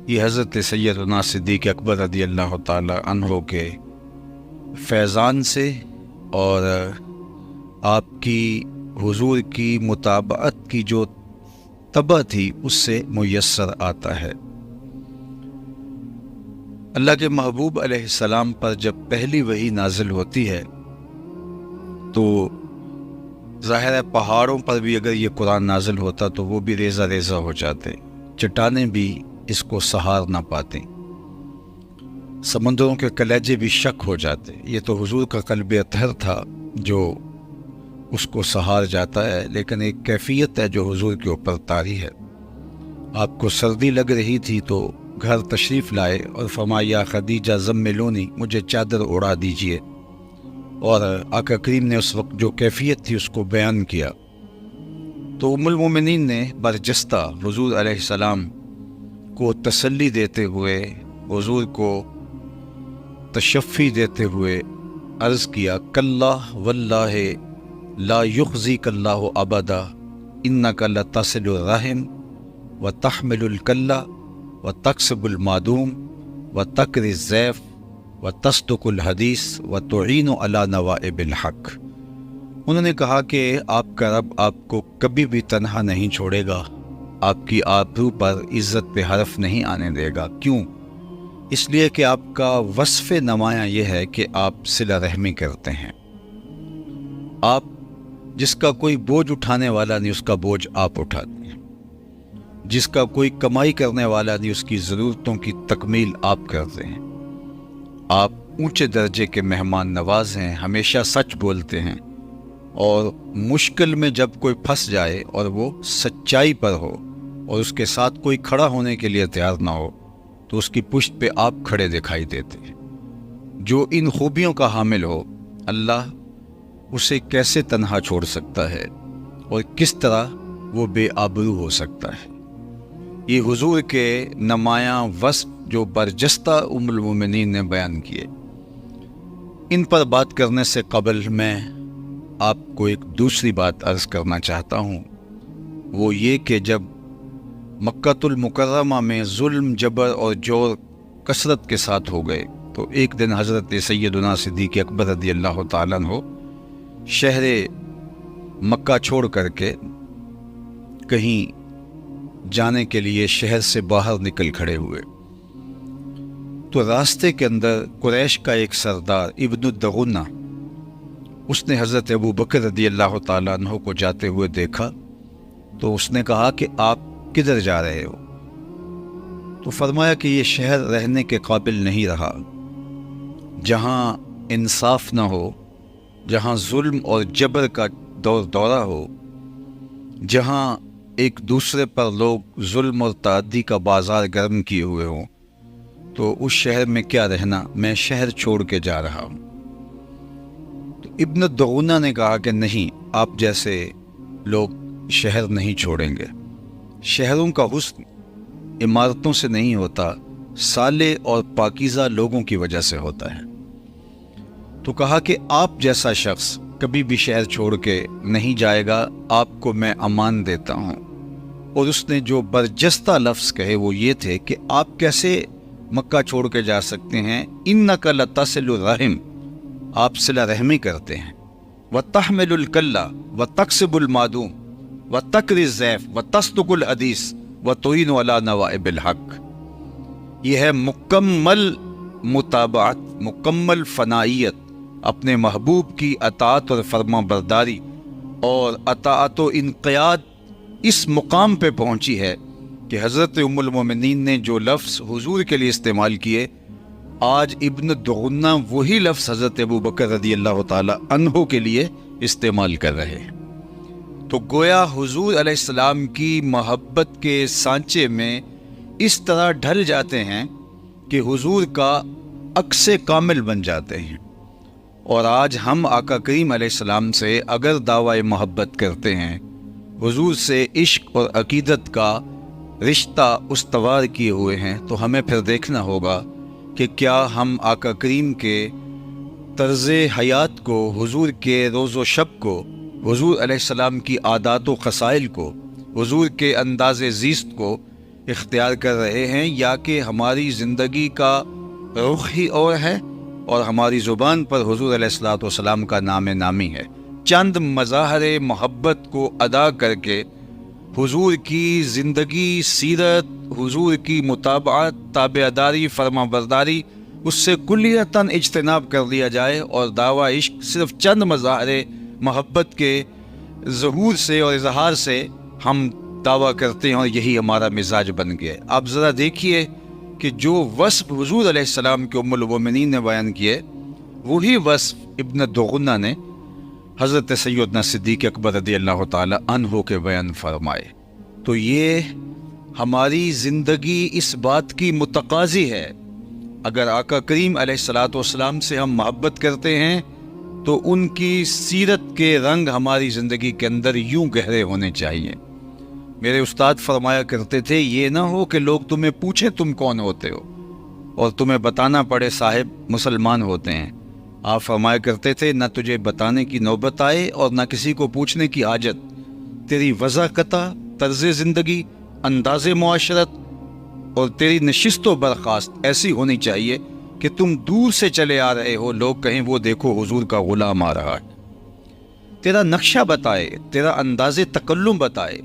یہ حضرت سیدنا صدیق اکبر رضی اللہ تعالی عنہ کے فیضان سے اور آپ کی حضور کی متابعت کی جو طبع تھی اس سے میسر آتا ہے۔ اللہ کے محبوب علیہ السلام پر جب پہلی وحی نازل ہوتی ہے تو ظاہر ہے پہاڑوں پر بھی اگر یہ قرآن نازل ہوتا تو وہ بھی ریزہ ریزہ ہو جاتے، چٹانیں بھی اس کو سہار نہ پاتے، سمندروں کے کلیجے بھی شک ہو جاتے۔ یہ تو حضور کا قلب اطہر تھا جو اس کو سہار جاتا ہے، لیکن ایک کیفیت ہے جو حضور کے اوپر طاری ہے۔ آپ کو سردی لگ رہی تھی تو گھر تشریف لائے اور فرمایا خدیجہ زملونی، مجھے چادر اڑا دیجئے، اور آقا کریم نے اس وقت جو کیفیت تھی اس کو بیان کیا۔ تو ام المومنین نے برجستہ حضور علیہ السلام کو تسلی دیتے ہوئے، حضور کو تشفی دیتے ہوئے عرض کیا کلا واللہ لا یخزیک اللہ ابدا انک لتصل الرحم وتحمل الکلہ وتکسب المعدوم وتقری الضیف وتصدق الحدیث وتعین علی نوائب الحق۔ انہوں نے کہا کہ آپ کا رب آپ کو کبھی بھی تنہا نہیں چھوڑے گا، آپ کی آبرو پر عزت پہ حرف نہیں آنے دے گا۔ کیوں؟ اس لیے کہ آپ کا وصف نمایاں یہ ہے کہ آپ صلہ رحمی کرتے ہیں۔ آپ جس کا کوئی بوجھ اٹھانے والا نہیں اس کا بوجھ آپ اٹھاتے ہیں، جس کا کوئی کمائی کرنے والا نہیں اس کی ضرورتوں کی تکمیل آپ کرتے ہیں۔ آپ اونچے درجے کے مہمان نواز ہیں، ہمیشہ سچ بولتے ہیں، اور مشکل میں جب کوئی پھنس جائے اور وہ سچائی پر ہو اور اس کے ساتھ کوئی کھڑا ہونے کے لیے تیار نہ ہو تو اس کی پشت پہ آپ کھڑے دکھائی دیتے ہیں۔ جو ان خوبیوں کا حامل ہو، اللہ اسے کیسے تنہا چھوڑ سکتا ہے اور کس طرح وہ بے آبرو ہو سکتا ہے؟ یہ حضور کے نمایاں وصف جو برجستہ ام المومنین نے بیان کیے۔ ان پر بات کرنے سے قبل میں آپ کو ایک دوسری بات عرض کرنا چاہتا ہوں، وہ یہ کہ جب مکۃ المکرمہ میں ظلم، جبر اور جور کثرت کے ساتھ ہو گئے تو ایک دن حضرت سیدنا صدیق اکبر رضی اللہ تعالیٰ عنہ شہر مکہ چھوڑ کر کے کہیں جانے کے لیے شہر سے باہر نکل کھڑے ہوئے تو راستے کے اندر قریش کا ایک سردار ابن الدغنہ، اس نے حضرت ابو بکر رضی اللہ تعالیٰ عنہ کو جاتے ہوئے دیکھا تو اس نے کہا کہ آپ کدھر جا رہے ہو؟ تو فرمایا کہ یہ شہر رہنے کے قابل نہیں رہا، جہاں انصاف نہ ہو، جہاں ظلم اور جبر کا دور دورہ ہو، جہاں ایک دوسرے پر لوگ ظلم اور تعدی کا بازار گرم کیے ہوئے ہوں، تو اس شہر میں کیا رہنا، میں شہر چھوڑ کے جا رہا ہوں۔ تو ابن الدغنہ نے کہا کہ نہیں، آپ جیسے لوگ شہر نہیں چھوڑیں گے۔ شہروں کا حسن عمارتوں سے نہیں ہوتا، صالح اور پاکیزہ لوگوں کی وجہ سے ہوتا ہے۔ تو کہا کہ آپ جیسا شخص کبھی بھی شہر چھوڑ کے نہیں جائے گا، آپ کو میں امان دیتا ہوں۔ اور اس نے جو برجستہ لفظ کہے وہ یہ تھے کہ آپ کیسے مکہ چھوڑ کے جا سکتے ہیں، انک لتصل الرحم، آپ صلہ رحمی کرتے ہیں، وتحمل الکلہ وتکسب المعدوم وتقری الضیف وتصدق الحدیث وتعین علی نوائب الحق۔ یہ ہے مکمل متابعت، مکمل فنائیت، اپنے محبوب کی اطاعت اور فرما برداری اور اطاعت و انقیاد اس مقام پہ پہنچی ہے کہ حضرت ام المومنین نے جو لفظ حضور کے لیے استعمال کیے، آج ابن الدغنہ وہی لفظ حضرت ابو بکر رضی اللہ تعالی عنہ کے لیے استعمال کر رہے ہیں۔ تو گویا حضور علیہ السلام کی محبت کے سانچے میں اس طرح ڈھل جاتے ہیں کہ حضور کا عکس کامل بن جاتے ہیں۔ اور آج ہم آقا کریم علیہ السلام سے اگر دعوی محبت کرتے ہیں، حضور سے عشق اور عقیدت کا رشتہ استوار کیے ہوئے ہیں، تو ہمیں پھر دیکھنا ہوگا کہ کیا ہم آقا کریم کے طرز حیات کو، حضور کے روز و شب کو، حضور علیہ السلام کی عادات و خصائل کو، حضور کے انداز زیست کو اختیار کر رہے ہیں، یا کہ ہماری زندگی کا رخ ہی اور ہے اور ہماری زبان پر حضور علیہ الصلوۃ والسلام کا نام نامی ہے؟ چند مظاہر محبت کو ادا کر کے حضور کی زندگی، سیرت، حضور کی متابعت، تابعداری، فرما برداری، اس سے کلیتاً اجتناب کر لیا جائے، اور دعویٰ عشق صرف چند مظاہر محبت کے ظہور سے اور اظہار سے ہم دعویٰ کرتے ہیں، اور یہی ہمارا مزاج بن گیا ہے۔ آپ ذرا دیکھیے کہ جو وصف حضور علیہ السلام کے ام المومنین نے بیان کیے، وہی وصف ابن دغنہ نے حضرت سیدنا صدیق اکبر رضی اللہ تعالی عنہ کے بیان فرمائے۔ تو یہ ہماری زندگی اس بات کی متقاضی ہے، اگر آقا کریم علیہ الصلوۃ والسلام سے ہم محبت کرتے ہیں تو ان کی سیرت کے رنگ ہماری زندگی کے اندر یوں گہرے ہونے چاہیے۔ میرے استاد فرمایا کرتے تھے، یہ نہ ہو کہ لوگ تمہیں پوچھیں تم کون ہوتے ہو اور تمہیں بتانا پڑے صاحب مسلمان ہوتے ہیں۔ آپ فرمایا کرتے تھے، نہ تجھے بتانے کی نوبت آئے اور نہ کسی کو پوچھنے کی حاجت، تیری وضاحت، طرز زندگی، انداز معاشرت اور تیری نشست و برخاست ایسی ہونی چاہیے کہ تم دور سے چلے آ رہے ہو، لوگ کہیں وہ دیکھو حضور کا غلام آ رہا ہے۔ تیرا نقشہ بتائے، تیرا انداز تکلم بتائے،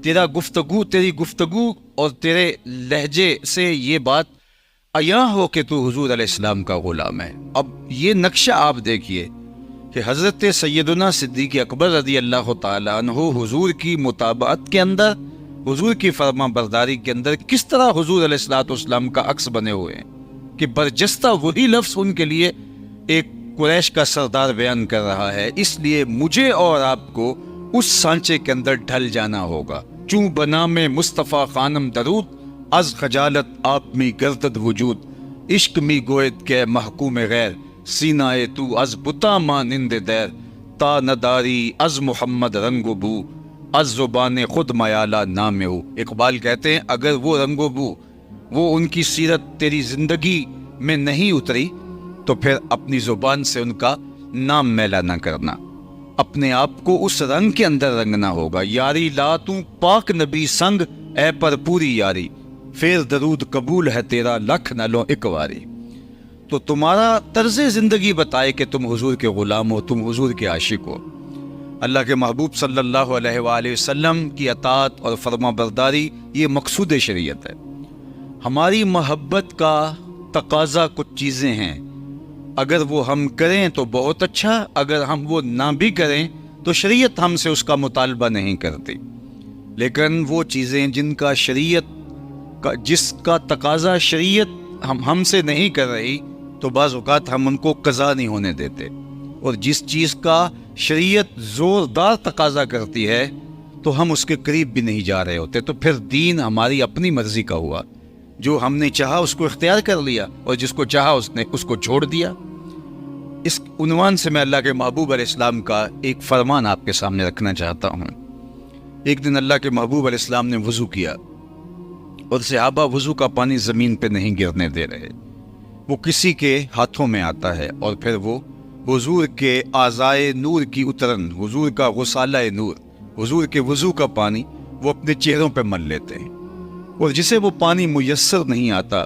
تیری گفتگو اور تیرے لہجے سے یہ بات عیاں ہو کہ تو حضور علیہ السلام کا غلام ہے۔ اب یہ نقشہ آپ دیکھیے کہ حضرت سیدنا صدیق اکبر رضی اللہ تعالی عنہ حضور کی متابعت کے اندر، حضور کی فرما برداری کے اندر کس طرح حضور علیہ الصلوۃ والسلام کا عکس بنے ہوئے ہیں، کہ برجستہ وہی لفظ ان کے لیے ایک قریش کا سردار بیان کر رہا ہے۔ اس لیے مجھے اور آپ کو اس سانچے کے اندر ڈھل جانا ہوگا۔ چوں بنا میں مصطفیٰ خانم درود، از خجالت آپ می گردد وجود، عشق می گوید کے محکوم غیر، سینہ تو از بتا مانند دیر، تا نداری از محمد رنگ و بو، از زبان خود میالہ نام ہو۔ اقبال کہتے ہیں، اگر وہ رنگ و بو، وہ ان کی سیرت تیری زندگی میں نہیں اتری تو پھر اپنی زبان سے ان کا نام میلا نہ کرنا، اپنے آپ کو اس رنگ کے اندر رنگنا ہوگا۔ یاری لا تو پاک نبی سنگ، اے پر پوری یاری، پھر درود قبول ہے تیرا لکھ نہ لو ایک واری۔ تو تمہارا طرز زندگی بتائے کہ تم حضور کے غلام ہو، تم حضور کے عاشق ہو۔ اللہ کے محبوب صلی اللہ علیہ وآلہ وسلم کی اطاعت اور فرما برداری یہ مقصود شریعت ہے۔ ہماری محبت کا تقاضا کچھ چیزیں ہیں، اگر وہ ہم کریں تو بہت اچھا، اگر ہم وہ نہ بھی کریں تو شریعت ہم سے اس کا مطالبہ نہیں کرتی۔ لیکن وہ چیزیں جن کا شریعت کا، جس کا تقاضا شریعت ہم سے نہیں کر رہی، تو بعض اوقات ہم ان کو قضا نہیں ہونے دیتے، اور جس چیز کا شریعت زوردار تقاضا کرتی ہے تو ہم اس کے قریب بھی نہیں جا رہے ہوتے۔ تو پھر دین ہماری اپنی مرضی کا ہوا، جو ہم نے چاہا اس کو اختیار کر لیا اور جس کو چاہا اس نے اس کو چھوڑ دیا۔ اس عنوان سے میں اللہ کے محبوب علیہ السلام کا ایک فرمان آپ کے سامنے رکھنا چاہتا ہوں۔ ایک دن اللہ کے محبوب علیہ السلام نے وضو کیا اور صحابہ وضو کا پانی زمین پہ نہیں گرنے دے رہے، وہ کسی کے ہاتھوں میں آتا ہے اور پھر وہ حضور کے اعضائے نور کی اترن، حضور کا غسالہ نور، حضور کے وضو کا پانی وہ اپنے چہروں پہ مل لیتے ہیں، اور جسے وہ پانی میسر نہیں آتا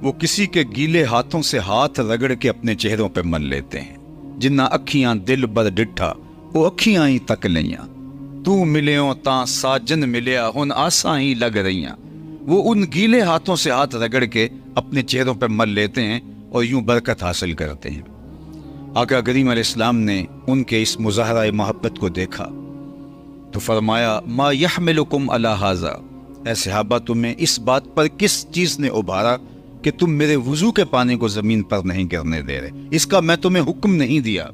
وہ کسی کے گیلے ہاتھوں سے ہاتھ رگڑ کے اپنے چہروں پہ مل لیتے ہیں۔ جنہ اکھیاں دل بر ڈٹھا وہ اکھیاں ہی تک لیاں، تو ملیوں تاں ساجن ملیا ہن آساں ہی لگ رہیاں۔ وہ ان گیلے ہاتھوں سے ہاتھ رگڑ کے اپنے چہروں پہ مل لیتے ہیں اور یوں برکت حاصل کرتے ہیں۔ آقا کریم علیہ السلام نے ان کے اس مظاہرہ محبت کو دیکھا تو فرمایا، ما یحملکم علی ھذا، اے صحابہ تمہیں اس بات پر کس چیز نے ابھارا کہ تم میرے وضو کے پانی کو زمین پر نہیں گرنے دے رہے؟ اس کا میں تمہیں حکم نہیں دیا،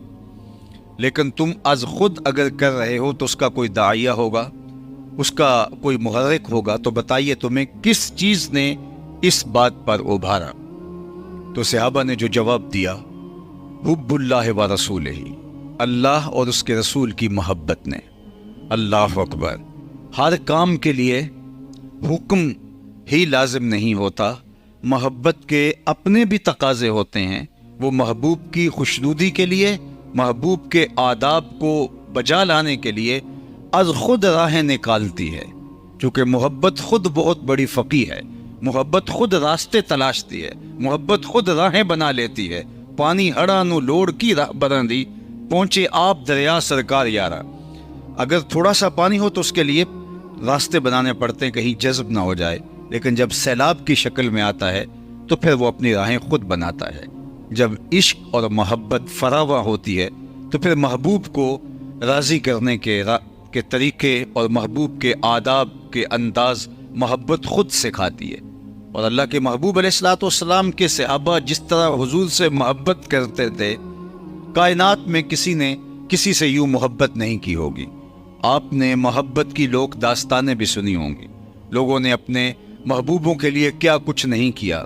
لیکن تم از خود اگر کر رہے ہو تو اس کا کوئی داعیہ ہوگا، اس کا کوئی محرک ہوگا، تو بتائیے تمہیں کس چیز نے اس بات پر ابھارا؟ تو صحابہ نے جو جواب دیا، حب اللہ و رسولہ، اللہ اور اس کے رسول کی محبت نے۔ اللہ اکبر۔ ہر کام کے لیے حکم ہی لازم نہیں ہوتا، محبت کے اپنے بھی تقاضے ہوتے ہیں۔ وہ محبوب کی خوشنودی کے لیے، محبوب کے آداب کو بجا لانے کے لیے از خود راہیں نکالتی ہے۔ چونکہ محبت خود بہت بڑی فقی ہے، محبت خود راستے تلاشتی ہے، محبت خود راہیں بنا لیتی ہے۔ پانی ہڑا نو لوڑ کی راہ برندی، پہنچے آپ دریا سرکار یارا۔ اگر تھوڑا سا پانی ہو تو اس کے لیے راستے بنانے پڑتے ہیں کہیں جذب نہ ہو جائے، لیکن جب سیلاب کی شکل میں آتا ہے تو پھر وہ اپنی راہیں خود بناتا ہے۔ جب عشق اور محبت فراواں ہوتی ہے تو پھر محبوب کو راضی کرنے کے طریقے اور محبوب کے آداب کے انداز محبت خود سکھاتی ہے۔ اور اللہ کے محبوب علیہ الصلوۃ والسلام کے صحابہ جس طرح حضور سے محبت کرتے تھے، کائنات میں کسی نے کسی سے یوں محبت نہیں کی ہوگی۔ آپ نے محبت کی لوک داستانیں بھی سنی ہوں گی، لوگوں نے اپنے محبوبوں کے لیے کیا کچھ نہیں کیا،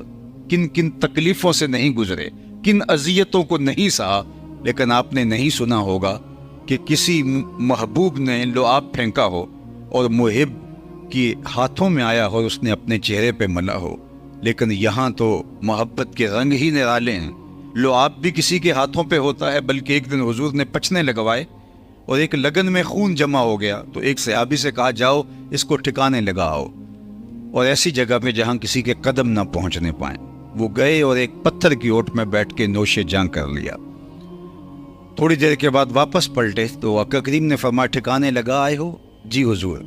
کن کن تکلیفوں سے نہیں گزرے، کن اذیتوں کو نہیں سہا، لیکن آپ نے نہیں سنا ہوگا کہ کسی محبوب نے لعاب پھینکا ہو اور محب کی ہاتھوں میں آیا ہو، اس نے اپنے چہرے پہ ملا ہو۔ لیکن یہاں تو محبت کے رنگ ہی نرالے ہیں۔ لعاب بھی کسی کے ہاتھوں پہ ہوتا ہے، بلکہ ایک دن حضور نے پچنے لگوائے اور ایک لگن میں خون جمع ہو گیا تو ایک صحابی سے کہا جاؤ اس کو ٹھکانے لگاؤ، اور ایسی جگہ پہ جہاں کسی کے قدم نہ پہنچنے پائیں۔ وہ گئے اور ایک پتھر کی اوٹ میں بیٹھ کے نوش جاں کر لیا۔ تھوڑی دیر کے بعد واپس پلٹے تو آقا کریم نے فرمایا ٹھکانے لگا آئے ہو؟ جی حضور۔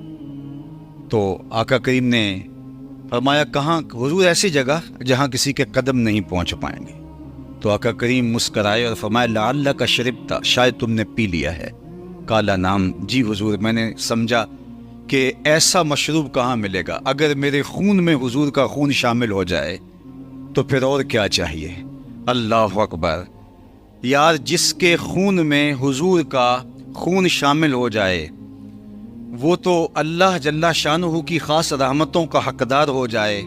تو آقا کریم نے فرمایا کہاں؟ حضور ایسی جگہ جہاں کسی کے قدم نہیں پہنچ پائیں گے۔ تو آقا کریم مسکرائے اور فرمایا لعلک شربت، شاید تم نے پی لیا ہے۔ کالا نام، جی حضور میں نے سمجھا کہ ایسا مشروب کہاں ملے گا، اگر میرے خون میں حضور کا خون شامل ہو جائے تو پھر اور کیا چاہیے۔ اللہ اکبر! یار جس کے خون میں حضور کا خون شامل ہو جائے وہ تو اللہ جل شانہ کی خاص رحمتوں کا حقدار ہو جائے۔